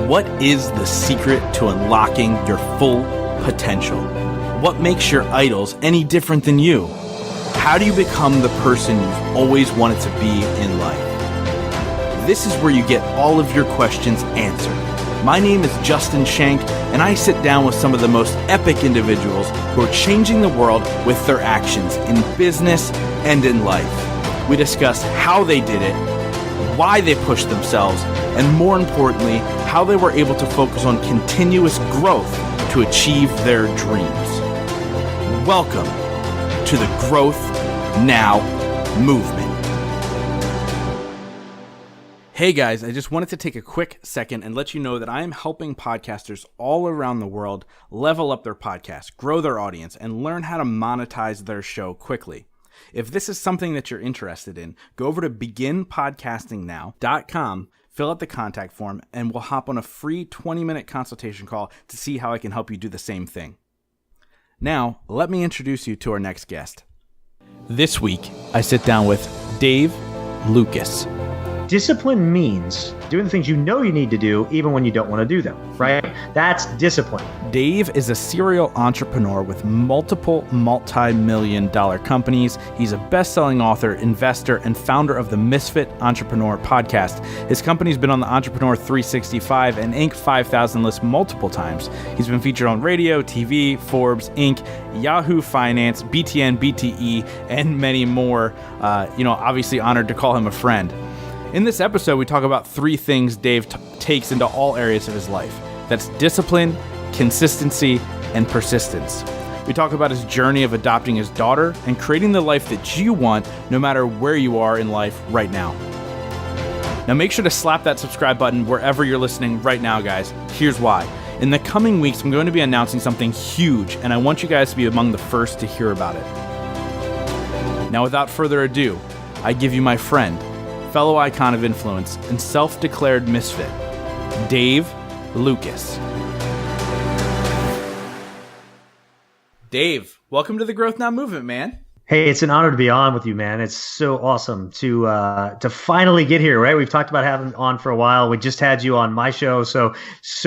What is the secret to unlocking your full potential? What makes your idols any different than you? How do you become the person you've always wanted to be in life? This is where you get all of your questions answered. My name is Justin Shank, and I sit down with some of the most epic individuals who are changing the world with their actions in business and in life. We discuss how they did it, why they pushed themselves, and more importantly, how they were able to focus on continuous growth to achieve their dreams. Welcome to the Growth Now movement. Hey guys, I just wanted to take a quick second and let you know that I am helping podcasters all around the world level up their podcast, grow their audience, and learn how to monetize their show quickly. If this is something that you're interested in, go over to beginpodcastingnow.com, fill out the contact form, and we'll hop on a free 20-minute consultation call to see how I can help you do the same thing. Now, let me introduce you to our next guest. This week, I sit down with Dave Lukas. Discipline means doing the things you know you need to do even when you don't want to do them, right? That's discipline. Dave is a serial entrepreneur with multiple multi-million-dollar companies. He's a best-selling author, investor, and founder of the Misfit Entrepreneur Podcast. His company's been on the Entrepreneur 365 and Inc. 5000 list multiple times. He's been featured on radio, TV, Forbes, Inc., Yahoo Finance, BTN, BTE, and many more. Obviously honored to call him a friend. In this episode, we talk about three things Dave takes into all areas of his life. That's discipline, consistency, and persistence. We talk about his journey of adopting his daughter and creating the life that you want no matter where you are in life right now. Now make sure to slap that subscribe button wherever you're listening right now, guys. Here's why. In the coming weeks, I'm going to be announcing something huge, and I want you guys to be among the first to hear about it. Now without further ado, I give you my friend, fellow icon of influence, and self-declared misfit, Dave Lukas. Dave, welcome to the Growth Now movement, man. Hey, it's an honor to be on with you, man. It's so awesome to finally get here, right? We've talked about having on for a while. We just had you on my show, so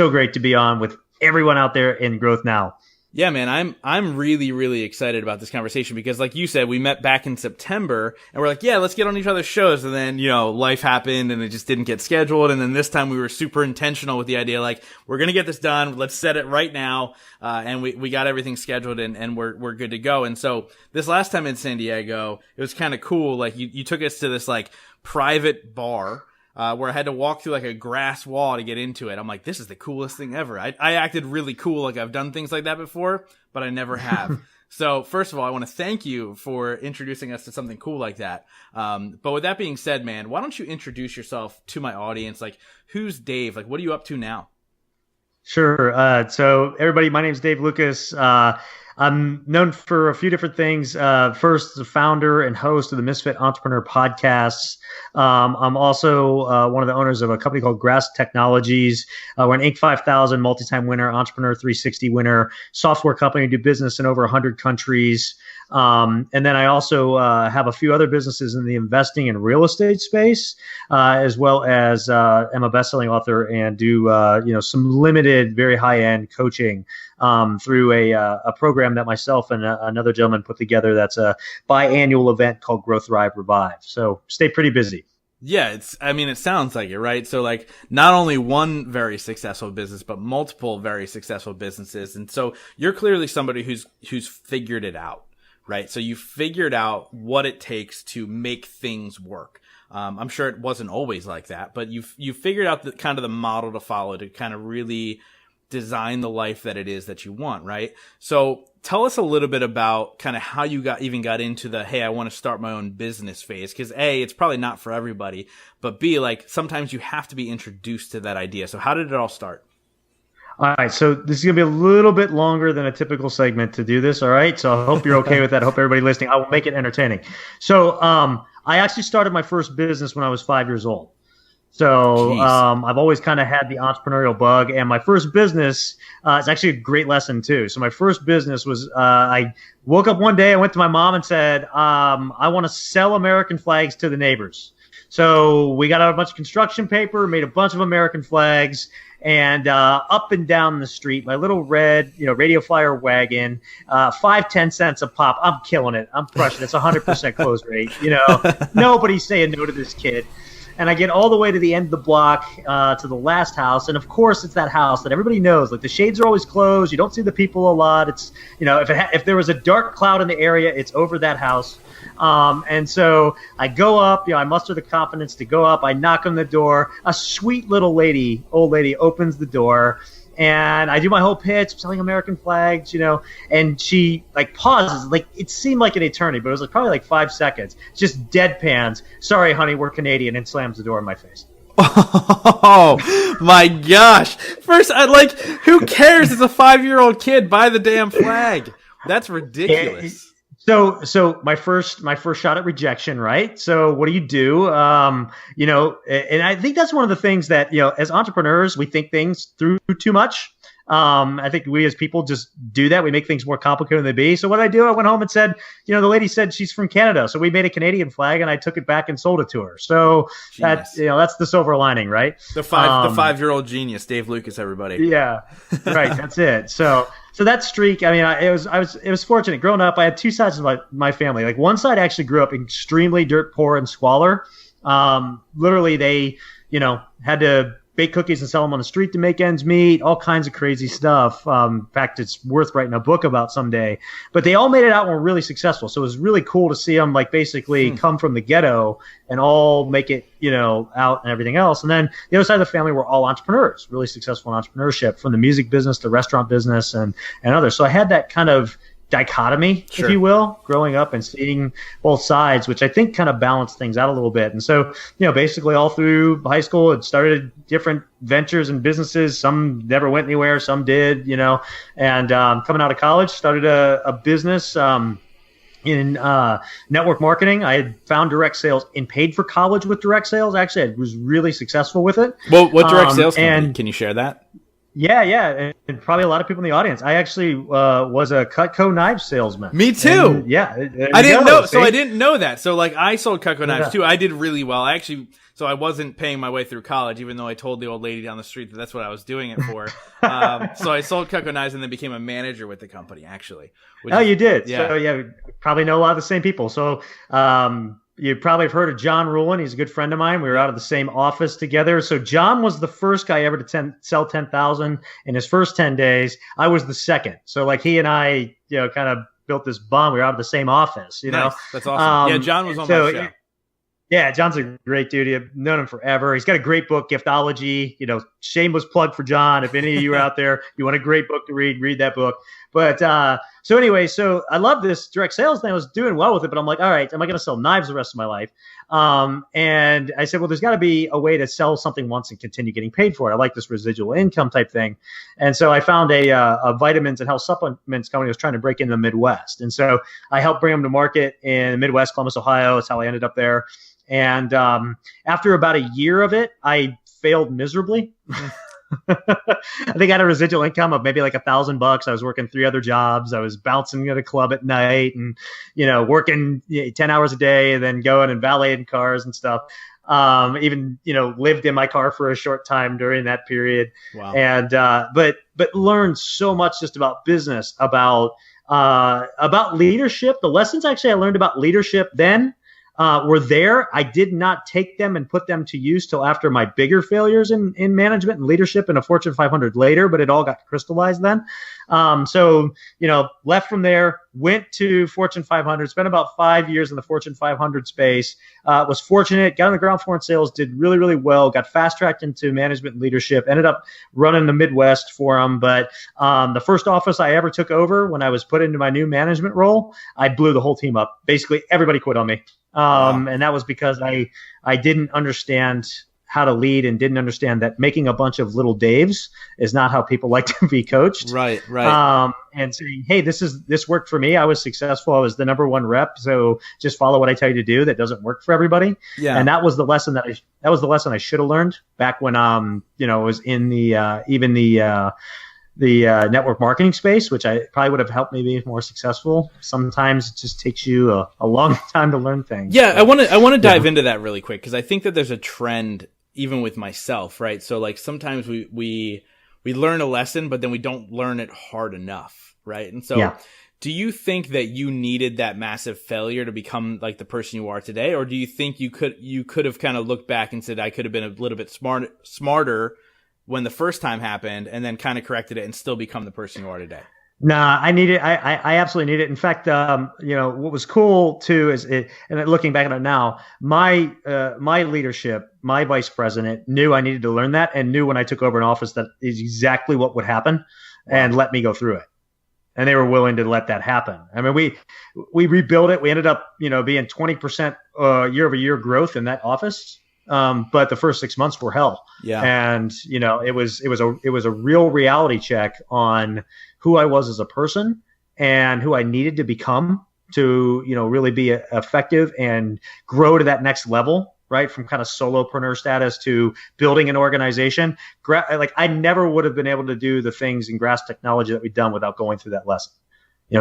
great to be on with everyone out there in Growth Now. Yeah, man, I'm really, really excited about this conversation because, like you said, we met back in September and we're like, yeah, let's get on each other's shows. And then, life happened and it just didn't get scheduled. And then this time we were super intentional with the idea, like, we're going to get this done. Let's set it right now. And we got everything scheduled and we're good to go. And so this last time in San Diego, it was kind of cool. Like you took us to this like private bar. Where I had to walk through like a grass wall to get into it. I'm like, this is the coolest thing ever. I acted really cool. Like I've done things like that before, but I never have. So first of all, I want to thank you for introducing us to something cool like that. But with that being said, man, why don't you introduce yourself to my audience? Like, who's Dave? Like, what are you up to now? Sure. So everybody, my name's Dave Lukas. I'm known for a few different things. First, the founder and host of the Misfit Entrepreneur Podcast. I'm also one of the owners of a company called Grass Technologies. We're an Inc. 5000 multi-time winner, Entrepreneur 360 winner, software company, do business in over 100 countries. And then I also have a few other businesses in the investing and real estate space, as well as am a best-selling author and do some limited, very high-end coaching through a program that myself and another gentleman put together. That's a biannual event called Growth, Thrive, Revive. So stay pretty busy. Yeah, it sounds like it, right? So like not only one very successful business, but multiple very successful businesses. And so you're clearly somebody who's figured it out, right? So you figured out what it takes to make things work. I'm sure it wasn't always like that, but you figured out the kind of the model to follow to kind of really design the life that it is that you want, right? So tell us a little bit about kind of how you got into the, hey, I want to start my own business phase. Because A, it's probably not for everybody, but B, like sometimes you have to be introduced to that idea. So how did it all start? All right, so this is going to be a little bit longer than a typical segment to do this, all right? So I hope you're okay with that. I hope everybody listening, I will make it entertaining. So I actually started my first business when I was 5 years old. So I've always kind of had the entrepreneurial bug, and my first business is actually a great lesson too. So my first business was I woke up one day, I went to my mom and said, I want to sell American flags to the neighbors. So we got out a bunch of construction paper, made a bunch of American flags, and up and down the street, my little red, radio flyer wagon, 5-10 cents a pop. I'm killing it. I'm crushing it. It's 100% close rate. Nobody's saying no to this kid. And I get all the way to the end of the block, to the last house. And of course, it's that house that everybody knows. Like, the shades are always closed. You don't see the people a lot. It's, if there was a dark cloud in the area, it's over that house. And so I go up, I muster the confidence to go up. I knock on the door. A sweet little old lady opens the door. And I do my whole pitch, selling American flags, and she pauses. It seemed like an eternity, but it was probably 5 seconds. Just deadpans. Sorry, honey, we're Canadian, and slams the door in my face. Oh my gosh! First, who cares? It's a 5-year-old kid. Buy the damn flag. That's ridiculous. So my first shot at rejection, right? So what do you do? And I think that's one of the things that, as entrepreneurs, we think things through too much. I think we as people just do that. We make things more complicated than they be. So what did I do? I went home and said, the lady said she's from Canada. So we made a Canadian flag and I took it back and sold it to her. So that's the silver lining, right? The 5-year-old genius, Dave Lukas, everybody. Yeah, right. That's it. So that streak, it was fortunate. Growing up, I had two sides of my family. One side actually grew up extremely dirt poor and squalor. Literally, they, had to bake cookies and sell them on the street to make ends meet, all kinds of crazy stuff. In fact, it's worth writing a book about someday. But they all made it out and were really successful. So it was really cool to see them basically come from the ghetto and all make it, out and everything else. And then the other side of the family were all entrepreneurs, really successful in entrepreneurship, from the music business to restaurant business and others. So I had that kind of dichotomy, sure, if you will, growing up and seeing both sides, which I think kind of balanced things out a little bit. And so, basically all through high school, it started different ventures and businesses. Some never went anywhere, some did, and coming out of college, started a business in network marketing. I had found direct sales and paid for college with direct sales. Actually, I was really successful with it. Well, what direct sales company? Can you share that? Yeah, and probably a lot of people in the audience. I actually was a Cutco knife salesman. Me too. And, I didn't know. So I didn't know that. So I sold Cutco knives too. I did really well. So I wasn't paying my way through college, even though I told the old lady down the street that that's what I was doing it for. So I sold Cutco knives and then became a manager with the company, actually. You did. Yeah. So probably know a lot of the same people. So you probably have heard of John Rulin. He's a good friend of mine. We were out of the same office together. So John was the first guy ever to sell 10,000 in his first 10 days. I was the second. So he and I, kind of built this bond. We were out of the same office, Nice. That's awesome. John was on my show. Yeah, John's a great dude. I've known him forever. He's got a great book, Giftology. Shameless plug for John. If any of you are out there, you want a great book to read that book. But so anyway, so I love this direct sales thing. I was doing well with it, but I'm like, all right, am I going to sell knives the rest of my life? And I said, well, there's got to be a way to sell something once and continue getting paid for it. I like this residual income type thing. And so I found a vitamins and health supplements company that was trying to break into the Midwest. And so I helped bring them to market in the Midwest, Columbus, Ohio. That's how I ended up there. And after about a year of it, I failed miserably. I think I had a residual income of maybe $1,000. I was working 3 other jobs. I was bouncing at a club at night and, working 10 hours a day and then going and valeting cars and stuff. Even, lived in my car for a short time during that period. Wow. And, but learned so much just about business, about leadership. The lessons actually I learned about leadership then were there. I did not take them and put them to use till after my bigger failures in management and leadership in a Fortune 500 later, but it all got crystallized then. So, left from there, went to Fortune 500, spent about 5 years in the Fortune 500 space, was fortunate, got on the ground floor in sales, did really, really well, got fast-tracked into management and leadership, ended up running the Midwest for them. But the first office I ever took over when I was put into my new management role, I blew the whole team up. Basically, everybody quit on me. Wow. And that was because I didn't understand how to lead and didn't understand that making a bunch of little Daves is not how people like to be coached. Right. And saying, hey, this worked for me. I was successful. I was the number one rep. So just follow what I tell you to do. That doesn't work for everybody. Yeah. And that was the lesson I should have learned back when, I was in network marketing space, which I probably would have helped me be more successful. Sometimes it just takes you a long time to learn things. Yeah, I want to dive into that really quick, because I think that there's a trend even with myself, right? So like sometimes we learn a lesson, but then we don't learn it hard enough, right? And so do you think that you needed that massive failure to become like the person you are today? Or do you think you could have kind of looked back and said, I could have been a little bit smarter when the first time happened, and then kind of corrected it and still become the person you are today? Nah, I need it. I absolutely need it. In fact, what was cool too is and looking back at it now, my leadership, my vice president knew I needed to learn that, and knew when I took over an office that is exactly what would happen, and let me go through it. And they were willing to let that happen. I mean, we rebuilt it. We ended up, being 20% year over year growth in that office. But the first 6 months were hell. Yeah. And, it was a real reality check on who I was as a person and who I needed to become to, really be effective and grow to that next level, right? From kind of solopreneur status to building an organization. Like I never would have been able to do the things in Grass Technology that we've done without going through that lesson.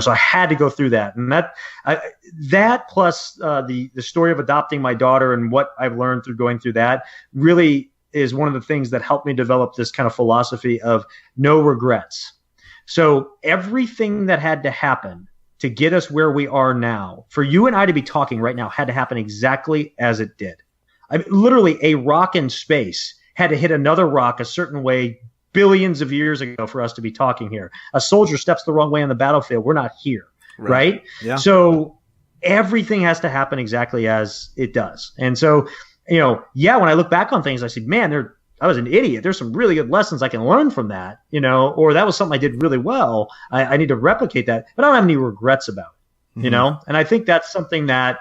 So I had to go through that, and that plus the story of adopting my daughter and what I've learned through going through that really is one of the things that helped me develop this kind of philosophy of no regrets. So everything that had to happen to get us where we are now, for you and I to be talking right now, had to happen exactly as it did. Literally, a rock in space had to hit another rock a certain way billions of years ago for us to be talking here. A soldier steps the wrong way on the battlefield, we're not here, right? Yeah. So everything has to happen exactly as it does. And so, when I look back on things, I say, man, I was an idiot. There's some really good lessons I can learn from that, or that was something I did really well. I need to replicate that, but I don't have any regrets about it, And I think that's something that,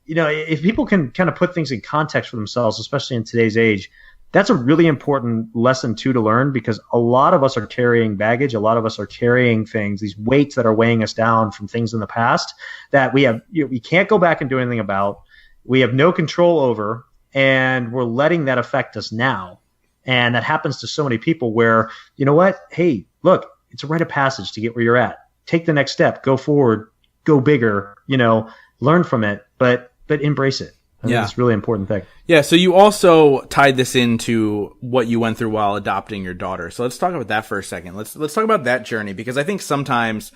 if people can kind of put things in context for themselves, especially in today's age, that's a really important lesson too to learn, because a lot of us are carrying baggage. A lot of us are carrying things, these weights that are weighing us down from things in the past that we can't go back and do anything about. We have no control over, and we're letting that affect us now. And that happens to so many people where, hey, look, it's a rite of passage to get where you're at. Take the next step, go forward, go bigger, learn from it, but embrace it. I think it's a really important thing. Yeah. So you also tied this into what you went through while adopting your daughter. So let's talk about that for a second. Let's talk about that journey, because I think sometimes,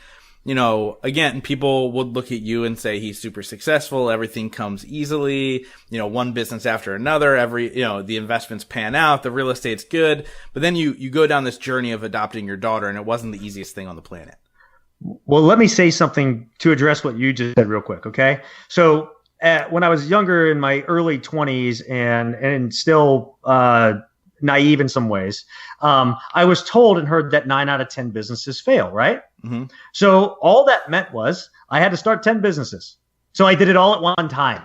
again, people would look at you and say he's super successful. Everything comes easily, one business after another. The investments pan out. The real estate's good. But then you go down this journey of adopting your daughter, and it wasn't the easiest thing on the planet. Well, let me say something to address what you just said real quick. Okay. So, when I was younger, in my early 20s and still naive in some ways, I was told and heard that 9 out of 10 businesses fail, right? Mm-hmm. So all that meant was I had to start 10 businesses. So I did it all at one time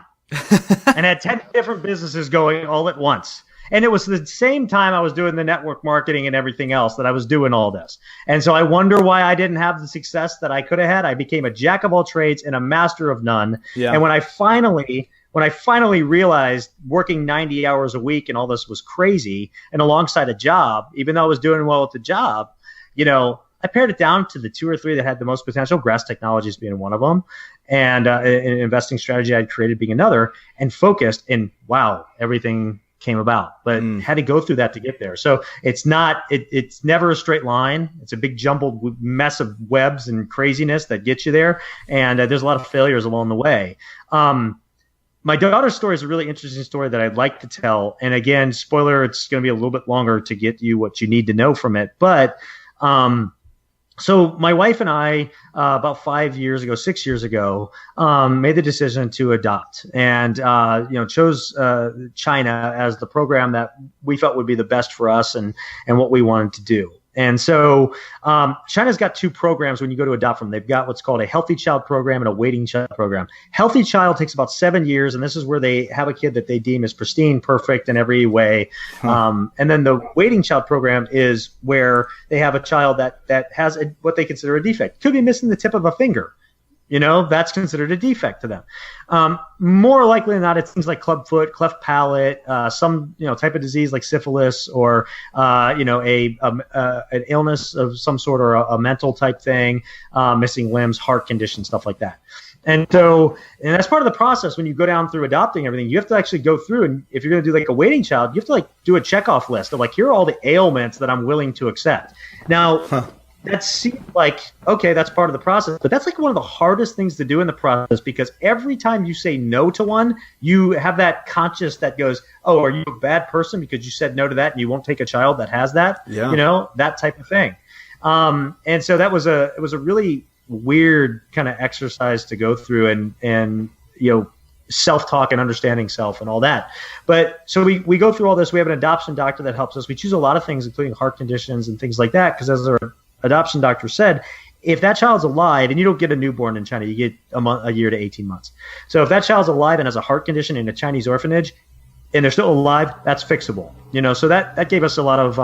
and had 10 different businesses going all at once. And it was the same time I was doing the network marketing and everything else that I was doing all this. And so I wonder why I didn't have the success that I could have had. I became a jack of all trades and a master of none. Yeah. And when I finally realized working 90 hours a week and all this was crazy, and alongside a job, even though I was doing well at the job, I pared it down to the 2 or 3 that had the most potential, Grass Technologies being one of them, and an investing strategy I'd created being another, and focused, and wow, everything came about, but had to go through that to get there. So it's never a straight line. It's a big jumbled mess of webs and craziness that gets you there. And there's a lot of failures along the way. My daughter's story is a really interesting story that I'd like to tell. And again, spoiler, it's going to be a little bit longer to get you what you need to know from it. But so my wife and I, about 6 years ago, made the decision to adopt, and chose China as the program that we felt would be the best for us and what we wanted to do. And so China's got 2 programs when you go to adopt them. They've got what's called a Healthy Child program and a Waiting Child program. Healthy Child takes about 7 years, and this is where they have a kid that they deem as pristine, perfect in every way. And then the Waiting Child program is where they have a child that has what they consider a defect. Could be missing the tip of a finger. That's considered a defect to them. More likely than not, it's things like clubfoot, cleft palate, some type of disease like syphilis, or an illness of some sort, or a mental type thing, missing limbs, heart condition, stuff like that. And that's part of the process when you go down through adopting everything. You have to actually go through, and if you're going to do like a waiting child, you have to like do a checkoff list of like, here are all the ailments that I'm willing to accept. Now, that seems like, okay, that's part of the process, but that's like one of the hardest things to do in the process, because every time you say no to one, you have that conscious that goes, oh, are you a bad person because you said no to that and you won't take a child that has that? Yeah. That type of thing. And so it was a really weird kind of exercise to go through, and self-talk and understanding self and all that. But so we go through all this. We have an adoption doctor that helps us. We choose a lot of things, including heart conditions and things like that, because as our adoption doctor said, if that child's alive, and you don't get a newborn in China, you get a year to 18 months. So if that child's alive and has a heart condition in a Chinese orphanage and they're still alive, that's fixable. So that gave us a lot of,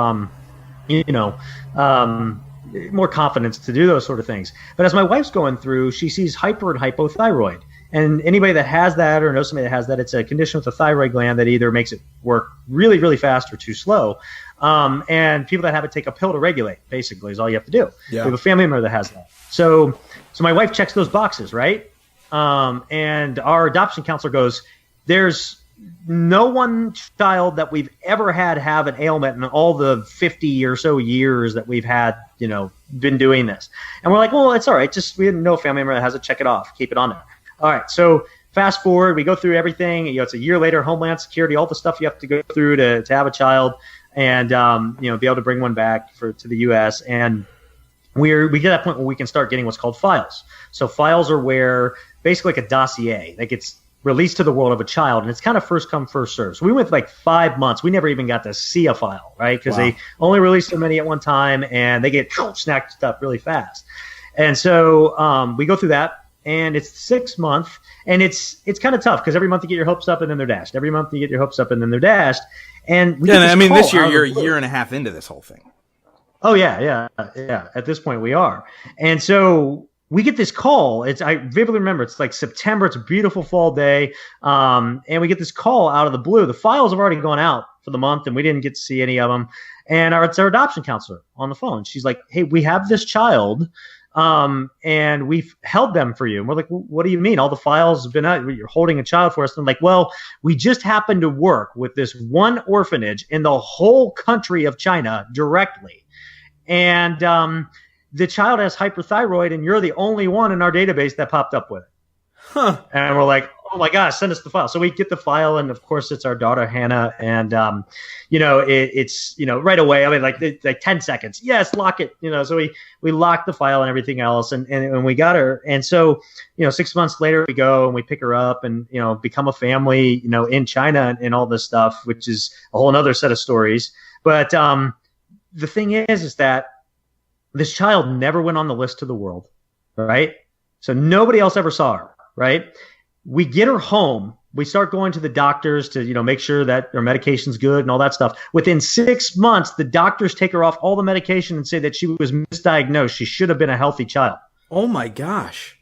more confidence to do those sort of things. But as my wife's going through, she sees hyper and hypothyroid. And anybody that has that or knows somebody that has that, it's a condition with the thyroid gland that either makes it work really, really fast or too slow. And people that have it take a pill to regulate, basically, is all you have to do. Yeah. We have a family member that has that. So my wife checks those boxes, right? And our adoption counselor goes, there's no one child that we've ever had have an ailment in all the 50 or so years that we've had, been doing this. And we're like, well, it's all right. Just, we didn't know a family member that has it, check it off, keep it on there. All right. So fast forward, we go through everything. It's a year later, Homeland Security, all the stuff you have to go through to have a child, and be able to bring one back to the U.S. And we get to that point where we can start getting what's called files. So files are where basically like a dossier that gets released to the world of a child, and it's kind of first come, first served. So we went like 5 months. We never even got to see a file, right? Because They only release so many at one time, and they get snacked up really fast. And so we go through that, and it's 6 months, and it's kind of tough because every month you get your hopes up and then they're dashed. Every month you get your hopes up and then they're dashed. And this year you're a year and a half into this whole thing. Oh yeah. At this point we are. And so we get this call. I vividly remember, it's like September. It's a beautiful fall day. And we get this call out of the blue. The files have already gone out for the month and we didn't get to see any of them. And it's our adoption counselor on the phone. She's like, hey, we have this child. And we've held them for you. And we're like, well, what do you mean? All the files have been out. You're holding a child for us. And I'm like, well, we just happened to work with this one orphanage in the whole country of China directly. And the child has hyperthyroid, and you're the only one in our database that popped up with it. Huh. And we're like, oh my gosh, send us the file. So we get the file, and of course it's our daughter Hannah, and it's right away. I mean, like 10 seconds. Yes, lock it. So we locked the file and everything else, and we got her. And so 6 months later we go and we pick her up and become a family in China and all this stuff, which is a whole other set of stories. But the thing is that this child never went on the list to the world, right? So nobody else ever saw her, right? We get her home. We start going to the doctors to, make sure that her medication's good and all that stuff. Within 6 months, the doctors take her off all the medication and say that she was misdiagnosed. She should have been a healthy child. Oh my gosh.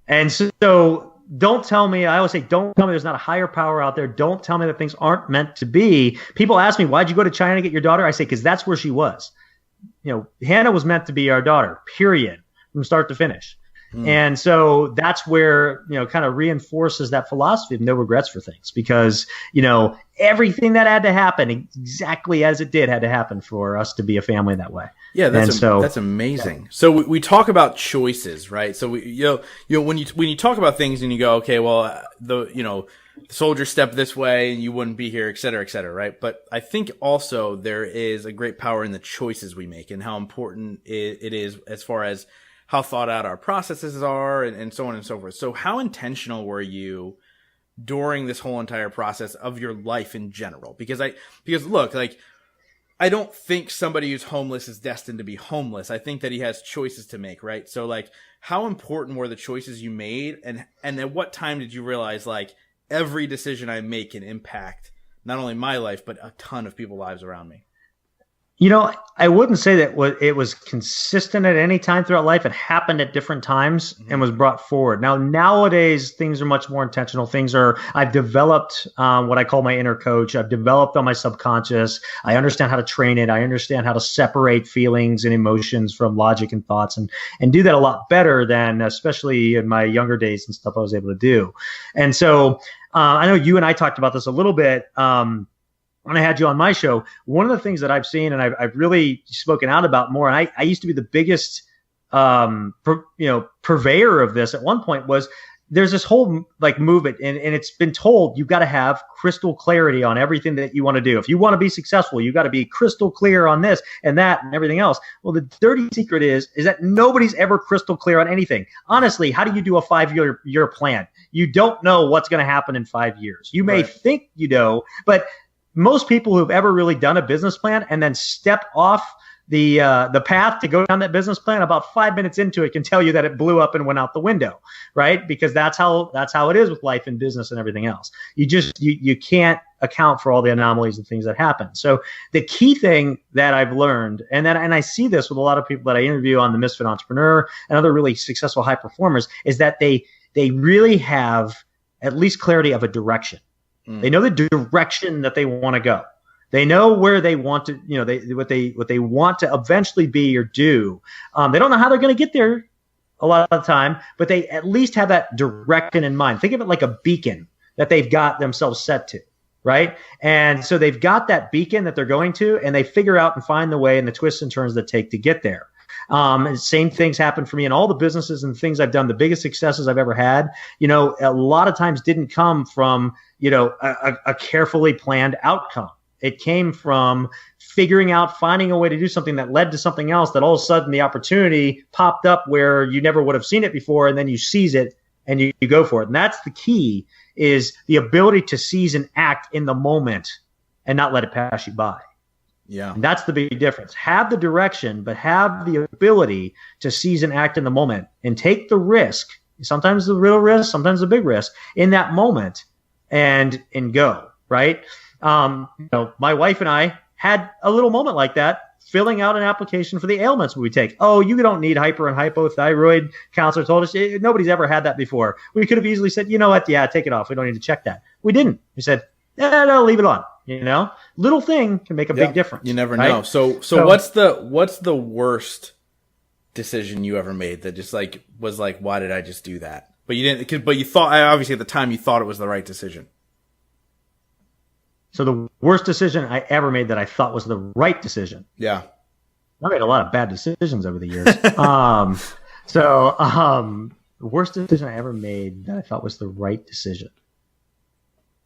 And so don't tell me, I always say, don't tell me there's not a higher power out there. Don't tell me that things aren't meant to be. People ask me, why'd you go to China to get your daughter? I say, because that's where she was. Hannah was meant to be our daughter, period, from start to finish. And so that's where, kind of reinforces that philosophy of no regrets for things, because, everything that had to happen exactly as it did had to happen for us to be a family that way. Yeah, that's amazing. Yeah. So we talk about choices, right? So when you talk about things and you go, okay, well, the soldier stepped this way and you wouldn't be here, et cetera, right? But I think also there is a great power in the choices we make and how important it is as far as how thought out our processes are and so on and so forth. So how intentional were you during this whole entire process of your life in general? Because look, like, I don't think somebody who's homeless is destined to be homeless. I think that he has choices to make, right? So like, how important were the choices you made? And at what time did you realize, like, every decision I make can impact not only my life, but a ton of people's lives around me? I wouldn't say that it was consistent at any time throughout life. It happened at different times and was brought forward. Now, nowadays, things are much more intentional. I've developed what I call my inner coach. I've developed on my subconscious. I understand how to train it. I understand how to separate feelings and emotions from logic and thoughts and do that a lot better than, especially in my younger days and stuff, I was able to do. And so I know you and I talked about this a little bit. When I had you on my show, one of the things that I've seen and I've really spoken out about more, and I used to be the biggest, purveyor of this at one point, was there's this whole like movement and it's been told you've got to have crystal clarity on everything that you want to do. If you want to be successful, you got to be crystal clear on this and that and everything else. Well, the dirty secret is that nobody's ever crystal clear on anything. Honestly, how do you do a 5-year plan? You don't know what's going to happen in 5 years. You may think you know, but most people who've ever really done a business plan and then step off the path to go down that business plan, about 5 minutes into it, can tell you that it blew up and went out the window, right? Because that's how it is with life and business and everything else. You can't account for all the anomalies and things that happen. So the key thing that I've learned, and I see this with a lot of people that I interview on the Misfit Entrepreneur and other really successful high performers, is that they really have at least clarity of a direction. They know the direction that they want to go. They know where they want to, what they want to eventually be or do. They don't know how they're going to get there a lot of the time, but they at least have that direction in mind. Think of it like a beacon that they've got themselves set to, right? And so they've got that beacon that they're going to, and they figure out and find the way and the twists and turns that take to get there. And same things happen for me in all the businesses and things I've done. The biggest successes I've ever had, a lot of times didn't come from, a carefully planned outcome. It came from finding a way to do something that led to something else, that all of a sudden the opportunity popped up where you never would have seen it before. And then you seize it and you go for it. And that's the key, is the ability to seize and act in the moment and not let it pass you by. Yeah. And that's the big difference. Have the direction, but have the ability to seize and act in the moment and take the risk, sometimes the real risk, sometimes the big risk, in that moment and go, right? My wife and I had a little moment like that, filling out an application for the ailments we take. Oh, you don't need hyper and hypothyroid. Counselor told us nobody's ever had that before. We could have easily said, you know what? Yeah, take it off. We don't need to check that. We didn't. We said, no, leave it on. Little thing can make a big difference. You never right? know. So what's the worst decision you ever made that just was why did I just do that? But you didn't. But you thought, obviously at the time you thought it was the right decision. So the worst decision I ever made that I thought was the right decision. Yeah. I made a lot of bad decisions over the years. The worst decision I ever made that I thought was the right decision.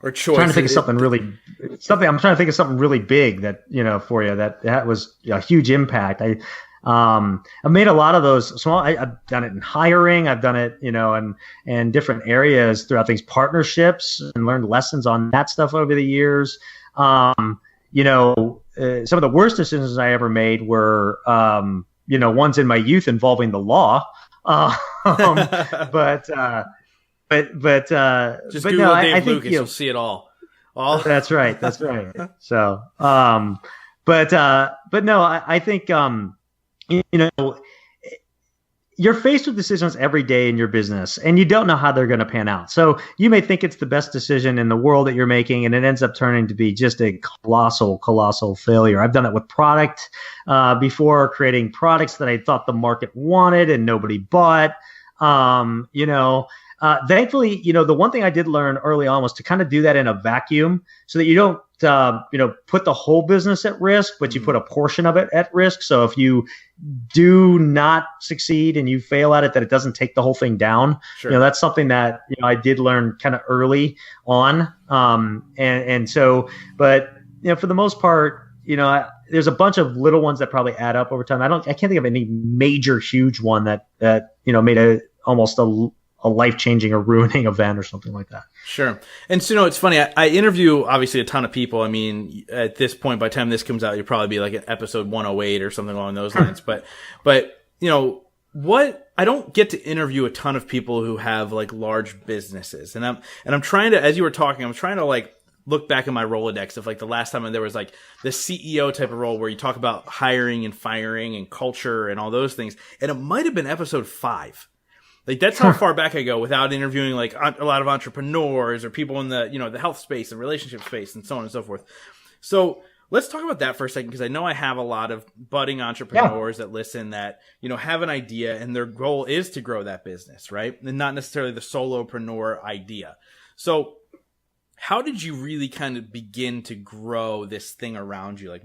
Or choice. I'm trying to think of something really big that, for you that was a huge impact. I've made a lot of those small. I've done it in hiring. I've done it, in different areas throughout things, partnerships, and learned lessons on that stuff over the years. Some of the worst decisions I ever made were, ones in my youth involving the law. But just Google no, Dave I think Lukas, you'll see it all. That's right. So, but no, I think, you're faced with decisions every day in your business and you don't know how they're going to pan out. So you may think it's the best decision in the world that you're making, and it ends up turning to be just a colossal failure. I've done it with product, before, creating products that I thought the market wanted and nobody bought. Thankfully, the one thing I did learn early on was to kind of do that in a vacuum so that you don't, put the whole business at risk, but you put a portion of it at risk. So if you do not succeed and you fail at it, that it doesn't take the whole thing down. Sure. That's something that, I did learn kind of early on. But for the most part, there's a bunch of little ones that probably add up over time. I can't think of any major, huge one that made almost a life-changing or ruining event or something like that. Sure. And so, it's funny. I interview obviously a ton of people. I mean, at this point, by the time this comes out, you'll probably be like at episode 108 or something along those lines. But I don't get to interview a ton of people who have large businesses. And I'm trying to, as you were talking, I'm trying to look back in my Rolodex of like the last time there was like the CEO type of role where you talk about hiring and firing and culture and all those things. And it might have been episode 5. Like that's how far back I go without interviewing like a lot of entrepreneurs or people in the, the health space and relationship space and so on and so forth. So let's talk about that for a second, because I know I have a lot of budding entrepreneurs that listen that, have an idea and their goal is to grow that business, right? And not necessarily the solopreneur idea. So how did you really kind of begin to grow this thing around you? Like,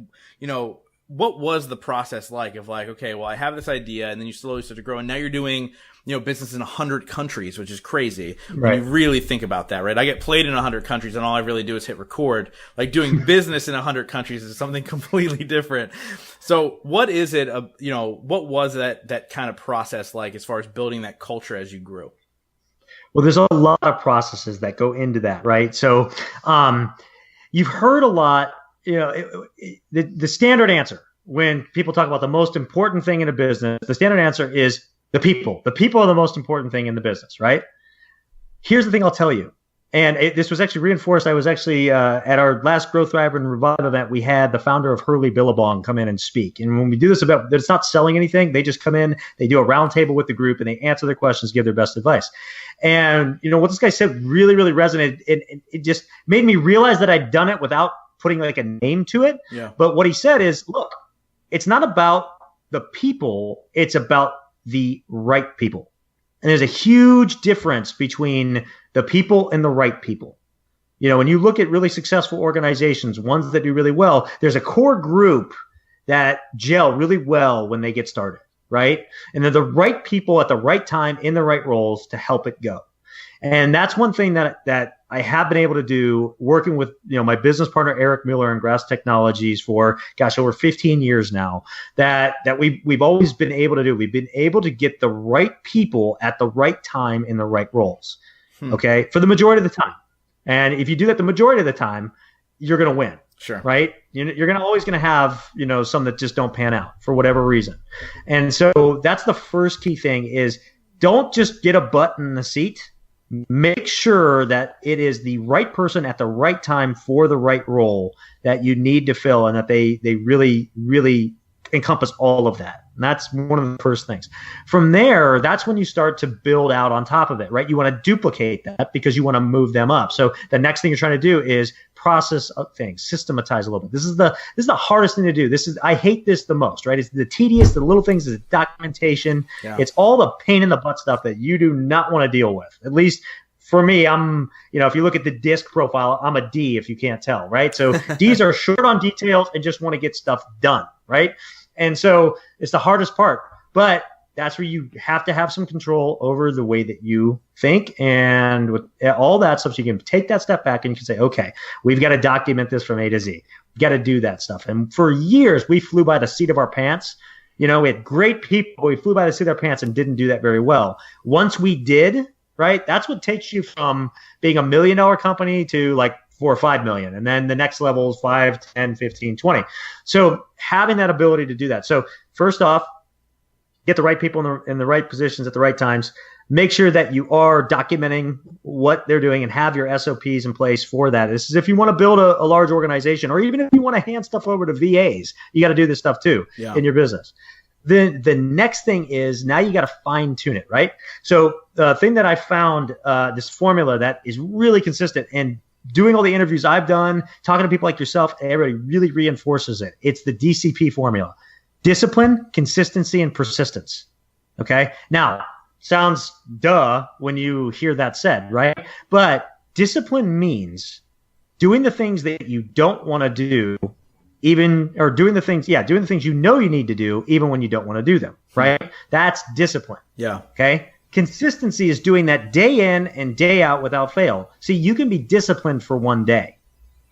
what was the process like of like, okay, well, I have this idea, and then you slowly start to grow, and now you're doing, business in 100 countries, which is crazy. Right. When you really think about that, right? I get played in 100 countries, and all I really do is hit record. Like doing business in 100 countries is something completely different. So what is it, what was that kind of process like as far as building that culture as you grew? Well, there's a lot of processes that go into that, right? So you've heard a lot, the standard answer when people talk about the most important thing in a business, the standard answer is the people. The people are the most important thing in the business, right? Here's the thing I'll tell you. And this was actually reinforced. I was actually at our last Growth Thrive and Revive event. We had the founder of Hurley Billabong come in and speak. And when we do this event, it's not selling anything. They just come in, they do a roundtable with the group, and they answer their questions, give their best advice. And what this guy said really, really resonated. It just made me realize that I'd done it without putting like a name to it. Yeah. But what he said is, look, it's not about the people. It's about the right people. And there's a huge difference between the people and the right people. When you look at really successful organizations, ones that do really well, there's a core group that gel really well when they get started, right? And they're the right people at the right time in the right roles to help it go. And that's one thing that I have been able to do working with, my business partner, Eric Miller and Grass Technologies for, over 15 years now, that we've always been able to do. We've been able to get the right people at the right time in the right roles. Okay. For the majority of the time. And if you do that the majority of the time, you're going to win. Sure. Right. You're always going to have, some that just don't pan out for whatever reason. And so that's the first key thing is don't just get a butt in the seat. Make sure that it is the right person at the right time for the right role that you need to fill, and that they really, really encompass all of that. And that's one of the first things. From there, that's when you start to build out on top of it, right? You want to duplicate that because you want to move them up. So the next thing you're trying to do is process things, systematize a little bit. This is the hardest thing to do. I hate this the most, right? It's the tedious, the little things, is documentation. Yeah. It's all the pain in the butt stuff that you do not want to deal with. At least for me, I'm, if you look at the DISC profile, I'm a D if you can't tell, right? So Ds are short on details and just want to get stuff done, right? And so it's the hardest part, but that's where you have to have some control over the way that you think. And with all that stuff, so you can take that step back and you can say, okay, we've got to document this from A to Z. We've got to do that stuff. And for years, we flew by the seat of our pants. We had great people. We flew by the seat of our pants and didn't do that very well. Once we did, right, that's what takes you from being $1 million company to like 4 or 5 million. And then the next level is 5, 10, 15, 20. So having that ability to do that. So first off, get the right people in the right positions at the right times. Make sure that you are documenting what they're doing and have your SOPs in place for that. This is if you want to build a large organization, or even if you want to hand stuff over to VAs, you got to do this stuff too in your business. Then the next thing is now you got to fine tune it, right? So the thing that I found, this formula that is really consistent, and doing all the interviews I've done, talking to people like yourself, everybody really reinforces it. It's the DCP formula: discipline, consistency, and persistence. Okay. Now, sounds duh when you hear that said, right? But discipline means doing the things that you don't want to do, doing the things you know you need to do, even when you don't want to do them, right? That's discipline. Yeah. Okay. Consistency is doing that day in and day out without fail. See, you can be disciplined for one day,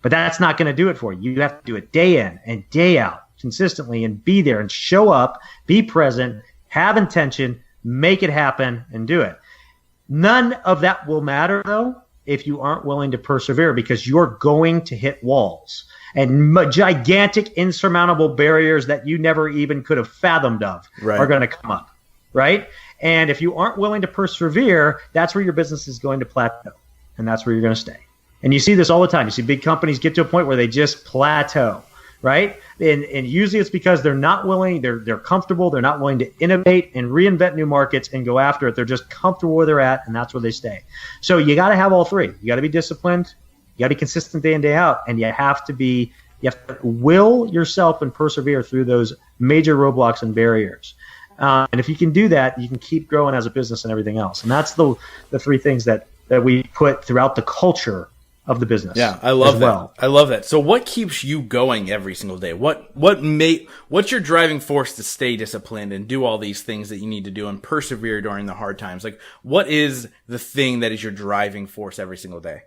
but that's not going to do it for you. You have to do it day in and day out consistently, and be there and show up, be present, have intention, make it happen, and do it. None of that will matter, though, if you aren't willing to persevere, because you're going to hit walls and gigantic, insurmountable barriers that you never even could have fathomed of are going to come up, right? And if you aren't willing to persevere, that's where your business is going to plateau, and that's where you're going to stay. And you see this all the time. You see big companies get to a point where they just plateau, right? And usually it's because they're not willing, they're comfortable, they're not willing to innovate and reinvent new markets and go after it. They're just comfortable where they're at, and that's where they stay. So you got to have all three. You got to be disciplined, you got to be consistent day in, day out, and you have to will yourself and persevere through those major roadblocks and barriers. And if you can do that, you can keep growing as a business and everything else. And that's the three things that we put throughout the culture of the business. Yeah, I love that. Well. I love that. So what keeps you going every single day? What's your driving force to stay disciplined and do all these things that you need to do and persevere during the hard times? Like, what is the thing that is your driving force every single day?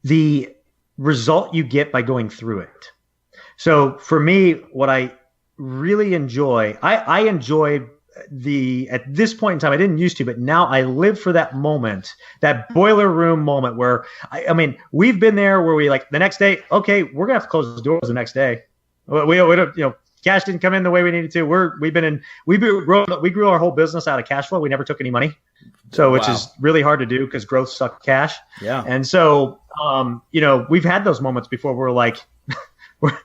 The result you get by going through it. So for me, what I really enjoy, I enjoy at this point in time, I didn't used to, but now I live for that moment, that boiler room moment where, I mean, we've been there where we the next day, okay, we're going to have to close the doors the next day. We don't, cash didn't come in the way we needed to. We grew our whole business out of cash flow. We never took any money. So, which is really hard to do because growth sucks cash. Yeah. And so, we've had those moments before where we're like, what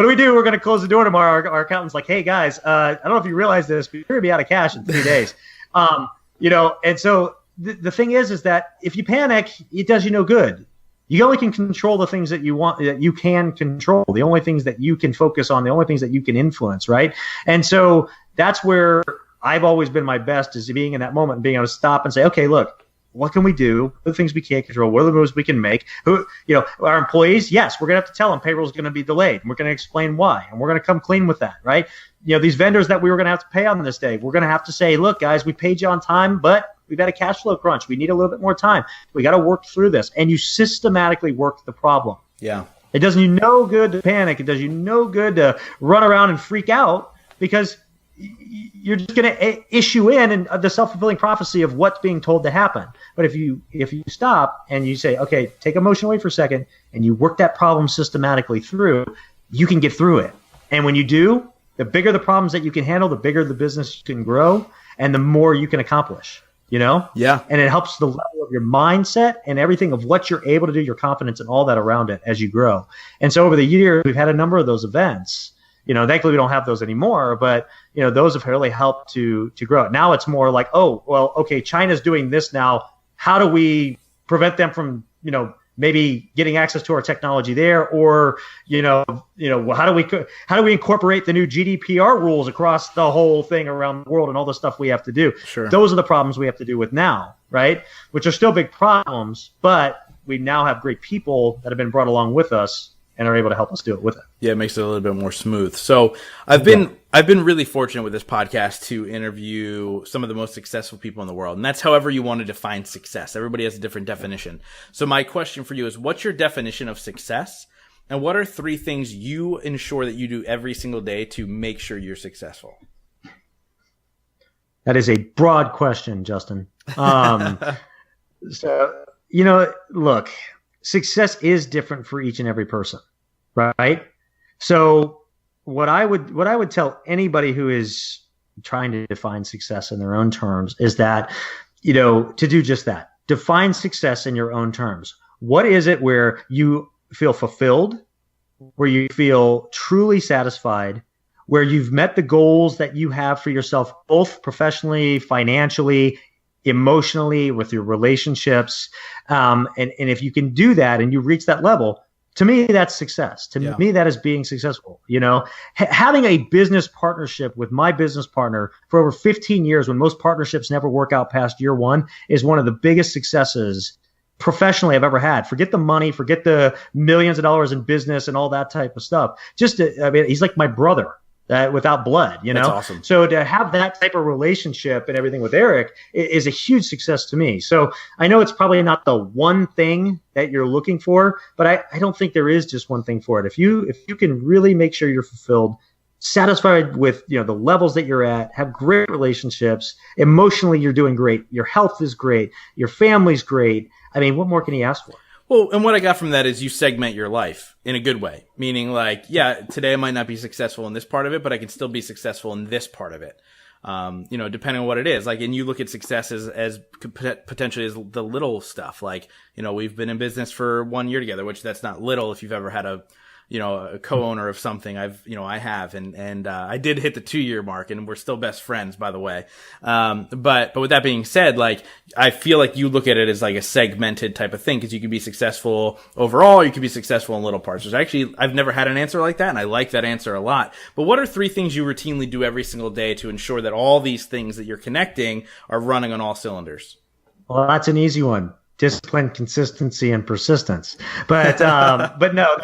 do we do? We're going to close the door tomorrow. Our accountant's like, hey guys, I don't know if you realize this, but you're going to be out of cash in 3 days. And so the thing is that if you panic, it does you no good. You only can control the things that you want, that you can control, the only things that you can focus on, the only things that you can influence, right? And so that's where I've always been my best, is being in that moment and being able to stop and say, okay, look, what can we do? What are the things we can't control? What are the moves we can make? Our employees, yes, we're going to have to tell them payroll is going to be delayed. And we're going to explain why. And we're going to come clean with that, right? These vendors that we were going to have to pay on this day, we're going to have to say, look, guys, we paid you on time, but we've got a cash flow crunch. We need a little bit more time. We got to work through this. And you systematically work the problem. Yeah. It does you no good to panic. It does you no good to run around and freak out, because you're just going to issue in the self-fulfilling prophecy of what's being told to happen. But if you stop and you say, okay, take emotion away for a second, and you work that problem systematically through, you can get through it. And when you do, the bigger the problems that you can handle, the bigger the business you can grow, and the more you can accomplish, Yeah. And it helps the level of your mindset and everything of what you're able to do, your confidence and all that around it as you grow. And so over the years, we've had a number of those events. Thankfully we don't have those anymore, but those have really helped to grow it. Now it's more like, oh, well, okay, China's doing this now. How do we prevent them from, maybe getting access to our technology there? Or, how do we incorporate the new GDPR rules across the whole thing around the world and all the stuff we have to do? Sure. Those are the problems we have to do with now, right? Which are still big problems, but we now have great people that have been brought along with us and are able to help us do it with it. Yeah, it makes it a little bit more smooth. So I've been really fortunate with this podcast to interview some of the most successful people in the world. And that's however you want to define success. Everybody has a different definition. So my question for you is, what's your definition of success? And what are 3 things you ensure that you do every single day to make sure you're successful? That is a broad question, Justin. Look, success is different for each and every person, right? So what I would tell anybody who is trying to define success in their own terms is that, to do just that. Define success in your own terms. What is it where you feel fulfilled, where you feel truly satisfied, where you've met the goals that you have for yourself, both professionally, financially, emotionally, with your relationships. And if you can do that and you reach that level, to me, that's success. To me, that is being successful. Having a business partnership with my business partner for over 15 years, when most partnerships never work out past year 1, is one of the biggest successes professionally I've ever had. Forget the money, forget the millions of dollars in business and all that type of stuff. He's like my brother. Without blood, That's awesome. So to have that type of relationship and everything with Eric is a huge success to me. So I know it's probably not the one thing that you're looking for, but I don't think there is just one thing for it. If you can really make sure you're fulfilled, satisfied with the levels that you're at, have great relationships, emotionally you're doing great, your health is great, your family's great. I mean, what more can you ask for? Well, and what I got from that is you segment your life in a good way, meaning today I might not be successful in this part of it, but I can still be successful in this part of it. depending on what it is. Like, and you look at success as potentially as the little stuff. Like, we've been in business for 1 year together, which that's not little if you've ever had a co-owner of something. I have, and I did hit the 2-year mark, and we're still best friends, by the way. But with that being said, like, I feel like you look at it as like a segmented type of thing, because you can be successful overall, you can be successful in little parts. I've never had an answer like that, and I like that answer a lot. But what are 3 things you routinely do every single day to ensure that all these things that you're connecting are running on all cylinders? Well, that's an easy one. Discipline, consistency, and persistence. But no,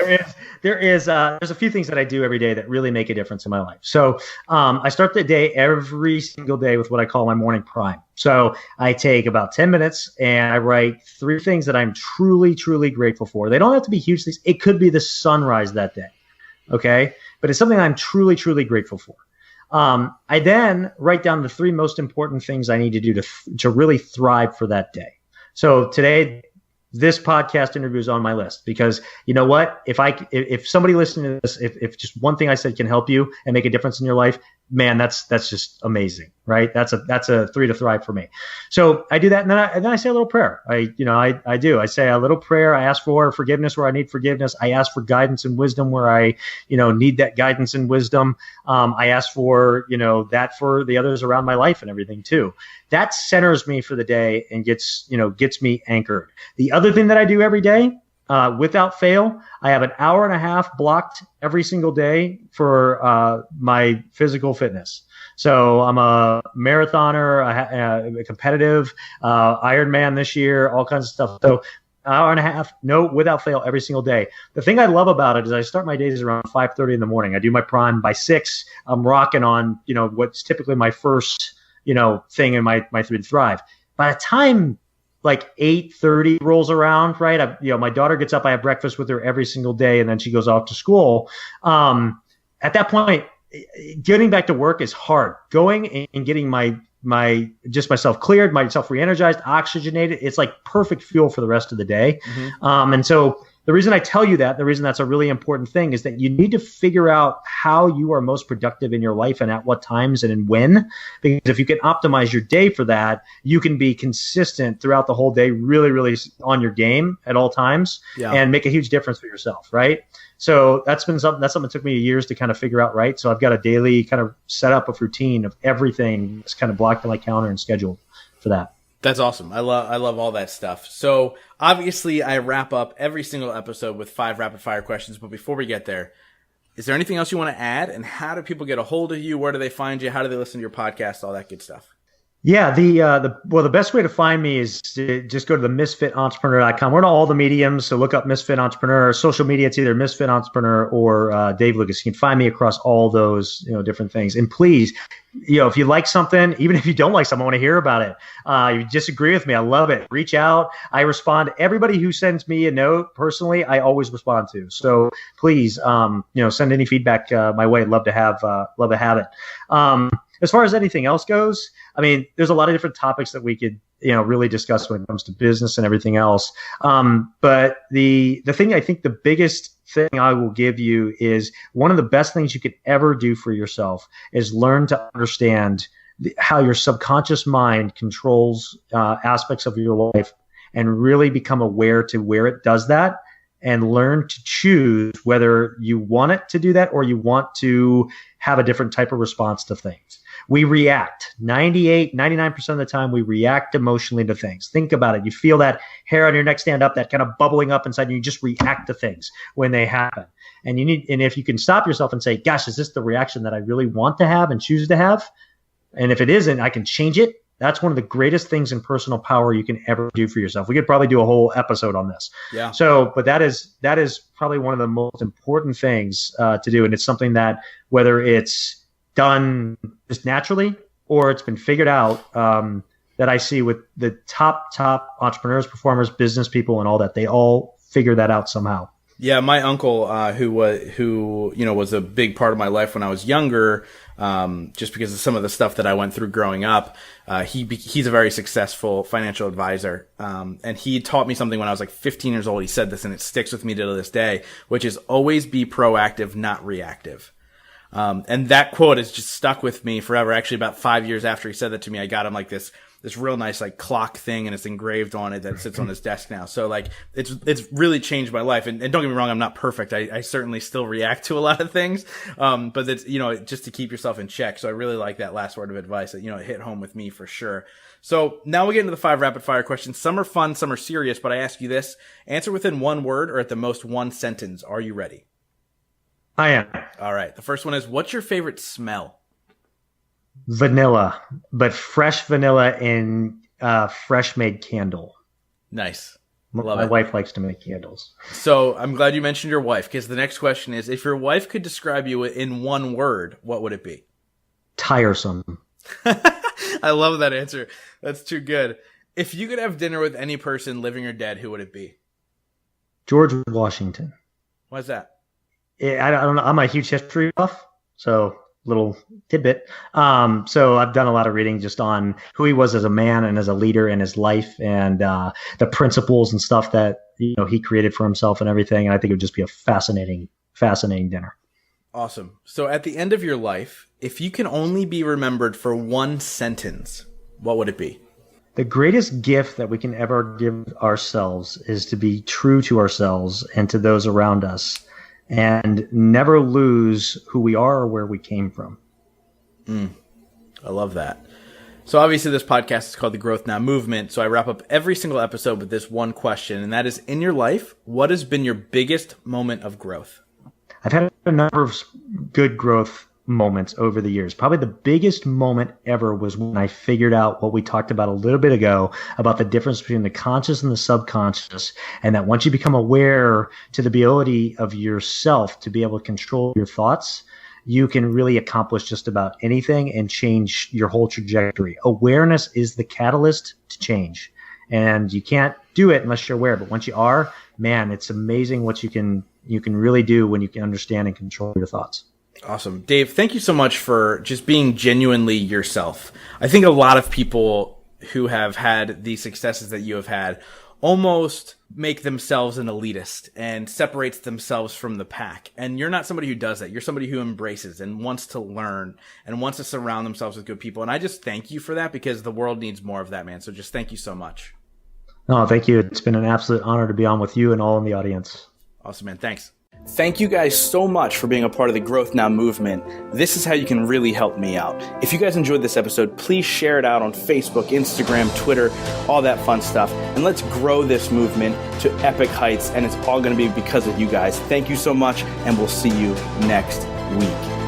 there's a few things that I do every day that really make a difference in my life. So I start the day every single day with what I call my morning prime. So I take about 10 minutes and I write 3 things that I'm truly, truly grateful for. They don't have to be huge things. It could be the sunrise that day. Okay. But it's something I'm truly, truly grateful for. I then write down the 3 most important things I need to do to really thrive for that day. So today, this podcast interview is on my list, because you know what? If somebody listening to this, if just one thing I said can help you and make a difference in your life, man, that's just amazing, right? That's a 3 to thrive for me. So I do that, and then I say a little prayer. I say a little prayer. I ask for forgiveness where I need forgiveness. I ask for guidance and wisdom where I need that guidance and wisdom. I ask for that for the others around my life and everything too. That centers me for the day and gets me anchored. The other thing that I do every day, without fail, I have an hour and a half blocked every single day for my physical fitness. So I'm a marathoner, a competitive Ironman this year, all kinds of stuff. So an hour and a half, without fail, every single day. The thing I love about it is I start my days around 5:30 in the morning. I do my prime by 6. I'm rocking on what's typically my first thing in my 3 to thrive. By the time like 8:30 rolls around, right? My daughter gets up, I have breakfast with her every single day, and then she goes off to school. At that point, getting back to work is hard. Going and getting myself cleared, myself re-energized, oxygenated, it's like perfect fuel for the rest of the day. Mm-hmm. And so the reason I tell you that, the reason that's a really important thing, is that you need to figure out how you are most productive in your life and at what times and when. Because if you can optimize your day for that, you can be consistent throughout the whole day, really, really on your game at all times, and make a huge difference for yourself, right? So that's something that took me years to kind of figure out, right? So I've got a daily kind of set up of routine of everything that's kind of blocked in my calendar and scheduled for that. That's awesome. I love all that stuff. So obviously I wrap up every single episode with 5 rapid fire questions. But before we get there, is there anything else you want to add? And how do people get a hold of you? Where do they find you? How do they listen to your podcast? All that good stuff. Yeah, the best way to find me is to just go to the misfitentrepreneur.com. We're on all the mediums, so look up Misfit Entrepreneur. Social media, it's either Misfit Entrepreneur or Dave Lukas. You can find me across all those different things. And please, if you like something, even if you don't like something, I want to hear about it. You disagree with me, I love it. Reach out. I respond to everybody who sends me a note personally. I always respond to. So please, send any feedback my way. I'd love to have it. As far as anything else goes, I mean, there's a lot of different topics that we could, really discuss when it comes to business and everything else. But the thing, I think the biggest thing I will give you is one of the best things you could ever do for yourself is learn to understand how your subconscious mind controls aspects of your life, and really become aware to where it does that, and learn to choose whether you want it to do that or you want to have a different type of response to things. We react 99% of the time. We react emotionally to things. Think about it. You feel that hair on your neck stand up, that kind of bubbling up inside, and you just react to things when they happen. And if you can stop yourself and say, gosh, is this the reaction that I really want to have and choose to have? And if it isn't, I can change it. That's one of the greatest things in personal power you can ever do for yourself. We could probably do a whole episode on this. Yeah. So, but that is probably one of the most important things to do. And it's something that, whether it's done just naturally or it's been figured out, that I see with the top entrepreneurs, performers, business people, and all that, they all figure that out somehow. Yeah, my uncle, who was a big part of my life when I was younger, just because of some of the stuff that I went through growing up. He's a very successful financial advisor, and he taught me something when I was like 15 years old. He said this, and it sticks with me to this day, which is always be proactive, not reactive. And that quote has just stuck with me forever. Actually, about 5 years after he said that to me, I got him like this real nice like clock thing, and it's engraved on it that sits on his desk now. So like it's really changed my life. And don't get me wrong, I'm not perfect. I certainly still react to a lot of things. But it's, just to keep yourself in check. So I really like that last word of advice that, it hit home with me for sure. So now we get into the 5 rapid fire questions. Some are fun, some are serious, but I ask you this: answer within one word or at the most one sentence. Are you ready? I am. All right. The first one is, what's your favorite smell? Vanilla, but fresh vanilla in fresh made candle. Nice. My wife likes to make candles. So I'm glad you mentioned your wife, because the next question is, if your wife could describe you in one word, what would it be? Tiresome. I love that answer. That's too good. If you could have dinner with any person, living or dead, who would it be? George Washington. Why's that? I don't know. I'm a huge history buff, so little tidbit. So I've done a lot of reading just on who he was as a man and as a leader in his life, and the principles and stuff that he created for himself and everything. And I think it would just be a fascinating dinner. Awesome. So at the end of your life, if you can only be remembered for one sentence, what would it be? The greatest gift that we can ever give ourselves is to be true to ourselves and to those around us, and never lose who we are or where we came from. I love that. So obviously this podcast is called The Growth Now Movement. So I wrap up every single episode with this one question, and that is, in your life, what has been your biggest moment of growth? I've had a number of good growth moments over the years. Probably the biggest moment ever was when I figured out what we talked about a little bit ago about the difference between the conscious and the subconscious, and that once you become aware to the ability of yourself to be able to control your thoughts, you can really accomplish just about anything and change your whole trajectory. Awareness is the catalyst to change, and you can't do it unless you're aware. But once you are, man, it's amazing what you can really do when you can understand and control your thoughts. Awesome. Dave, thank you so much for just being genuinely yourself. I think a lot of people who have had the successes that you have had almost make themselves an elitist and separates themselves from the pack. And you're not somebody who does that. You're somebody who embraces and wants to learn and wants to surround themselves with good people. And I just thank you for that, because the world needs more of that, man. So just thank you so much. No, thank you. It's been an absolute honor to be on with you and all in the audience. Awesome, man. Thanks. Thank you guys so much for being a part of the Growth Now movement. This is how you can really help me out. If you guys enjoyed this episode, please share it out on Facebook, Instagram, Twitter, all that fun stuff. And let's grow this movement to epic heights. And it's all going to be because of you guys. Thank you so much, and we'll see you next week.